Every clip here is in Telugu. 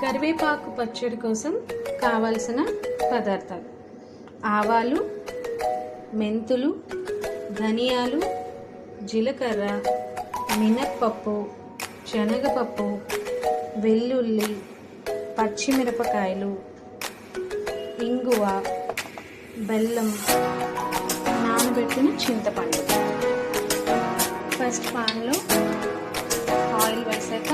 కరివేపాకు పచ్చడి కోసం కావలసిన పదార్థాలు: ఆవాలు, మెంతులు, ధనియాలు, జీలకర్ర, మినప్పప్పు, శనగపప్పు, వెల్లుల్లి, పచ్చిమిరపకాయలు, ఇంగువ, బెల్లం, నానబెట్టిన చింతపండు. ఫస్ట్ పాన్లో ఆయిల్ వేసాక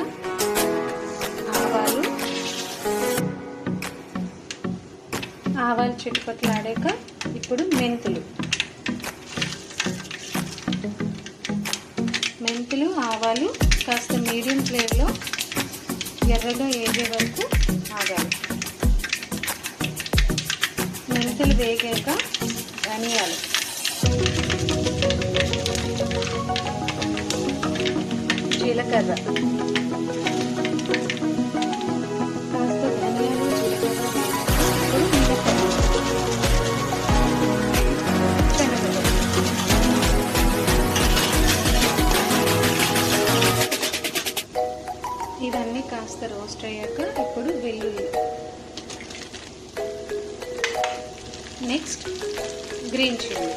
ఆవాలు చిట్టుపట్లాడాక ఇప్పుడు మెంతులు ఆవాలు కాస్త మీడియం ఫ్లేమ్లో ఎర్రగా వేగే వరకు ఆగాలి. మెంతులు వేగాక ధనియాలు, జీలకర్ర, కాస్త ధనియాలు జీలకర్ర ఇవన్నీ కాస్త రోస్ట్ అయ్యాక ఇప్పుడు వెల్లుల్లి, నెక్స్ట్ గ్రీన్ చిల్లీ.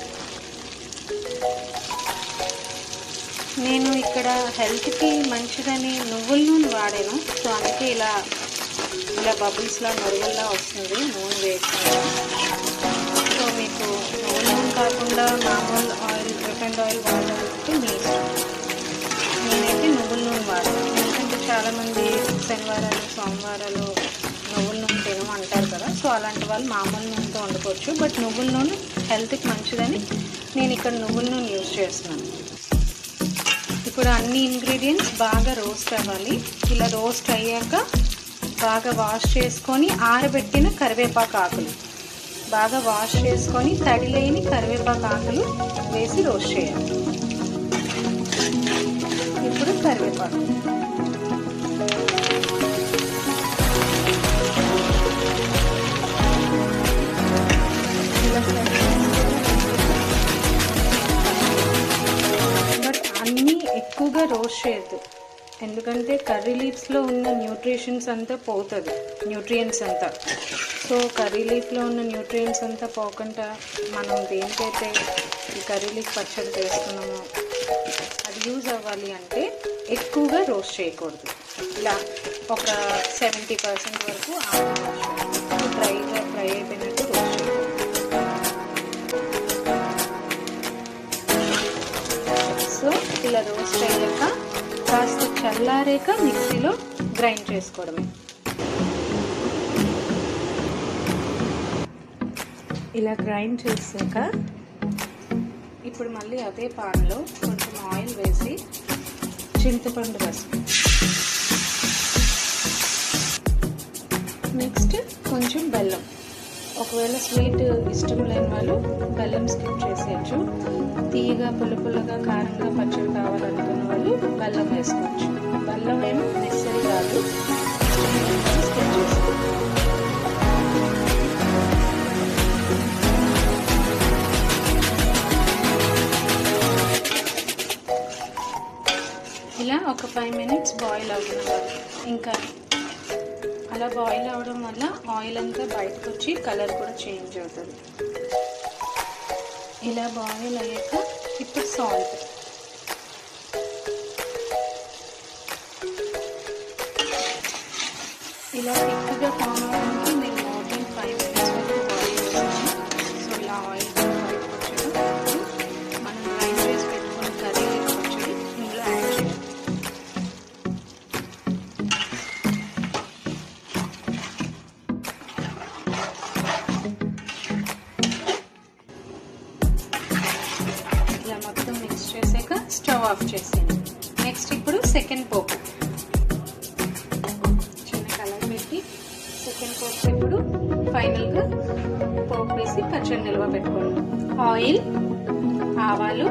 నేను ఇక్కడ హెల్త్కి మంచిదని నువ్వుల నూనె వాడాను, సో అందుకే ఇలా బబుల్స్లా నొరుగుల్లా వస్తుంది నూనె వేసుకుంటే. సో మీకు నువ్వుల నూనె కాకుండా మామూలు ఆయిల్, రిఫైండ్ ఆయిల్ వాడాలంటే మీ ఇష్టం. నేనైతే నువ్వుల నూనె వాడాను, ఎందుకంటే చాలామంది శనివారాలు సోమవారాలు నువ్వుల నూనె తినమంటారు కదా, సో అలాంటి వాళ్ళు మామూలు నూనెతో వండుకోవచ్చు. బట్ నువ్వుల నూనె హెల్త్కి మంచిదని నేను ఇక్కడ నువ్వుల నూనె యూజ్ చేస్తున్నాను. ఇప్పుడు అన్ని ఇంగ్రీడియంట్స్ బాగా రోస్ట్ అవ్వాలి. ఇలా రోస్ట్ అయ్యాక బాగా వాష్ చేసుకొని ఆరబెట్టిన కరివేపాకు ఆకులు, బాగా వాష్ చేసుకొని తడి లేని కరివేపాకు ఆకులు వేసి రోస్ట్ చేయాలి. ఇప్పుడు కరివేపాకు, బట్ అన్నీ ఎక్కువగా రోస్ట్ చేయొద్దు, ఎందుకంటే కర్రీ లీవ్స్లో ఉన్న న్యూట్రిషన్స్ అంతా పోతుంది, న్యూట్రియంట్స్ అంతా. సో కర్రీ లీఫ్లో ఉన్న న్యూట్రియంట్స్ అంతా పోకుండా మనం దేనికైతే ఈ కర్రీ లీఫ్ పచ్చడి చేస్తున్నామో అది యూజ్ అవ్వాలి అంటే ఎక్కువగా రోస్ట్ చేయకూడదు. ఇలా ఒక 70% వరకు డ్రైగా ఫ్రై అయిపోయినట్టు రోస్ట్ చేయకూడదు. సో ఇలా రోస్ట్ అయ్యాక కాస్త చల్లారాక మిక్సీలో గ్రైండ్ చేసుకోవడమే. ఇలా గ్రైండ్ చేసాక ఇప్పుడు మళ్ళీ అదే పాన్లో కొంచెం ఆయిల్ వేసి చింతపండు రసం, నెక్స్ట్ కొంచెం బెల్లం. ఒకవేళ స్వీట్ ఇష్టం లేని వాళ్ళు బెల్లం స్కిప్ చేసేయచ్చు. తీయగా పుల్లగా కారంగా పచ్చడి కావాలనుకున్న వాళ్ళు బెల్లం వేసుకోవచ్చు. బెల్లం ఏం నెసరీ కాదు, స్కిప్ చేసుకోవచ్చు. ఇలా ఒక 5 minutes బాయిల్ అవ్వనివ్వాలి. ఇంకా అలా బాయిల్ అవ్వడం వల్ల ఆయిల్ అంతా బయటకు వచ్చి కలర్ కూడా చేంజ్ అవుతుంది. ఇలా బాయిల్ అయ్యాక ఇప్పుడు సాల్ట్, ఇలా థిక్గా ఫామ్ అవ్వడానికి నేను మోర్ దెన్ 5 minutes వరకు బాయిల్ చేస్తాను. సో ఇలా ఆయిల్ బయటకు వచ్చాడు. మనం గ్రైండ్ చేసి పెట్టుకున్న కర్రీ వచ్చి ఇందులో యాడ్ చేయాలి. మొత్తం మిక్స్ చేసాక స్టవ్ ఆఫ్ చేసేయండి. నెక్స్ట్ ఇప్పుడు సెకండ్ పోపు, చిన్న కలర్ పెట్టి సెకండ్ పోపు ఇప్పుడు ఫైనల్గా పోపు వేసి పచ్చడి నిల్వ పెట్టుకోండి. ఆయిల్, ఆవాలు,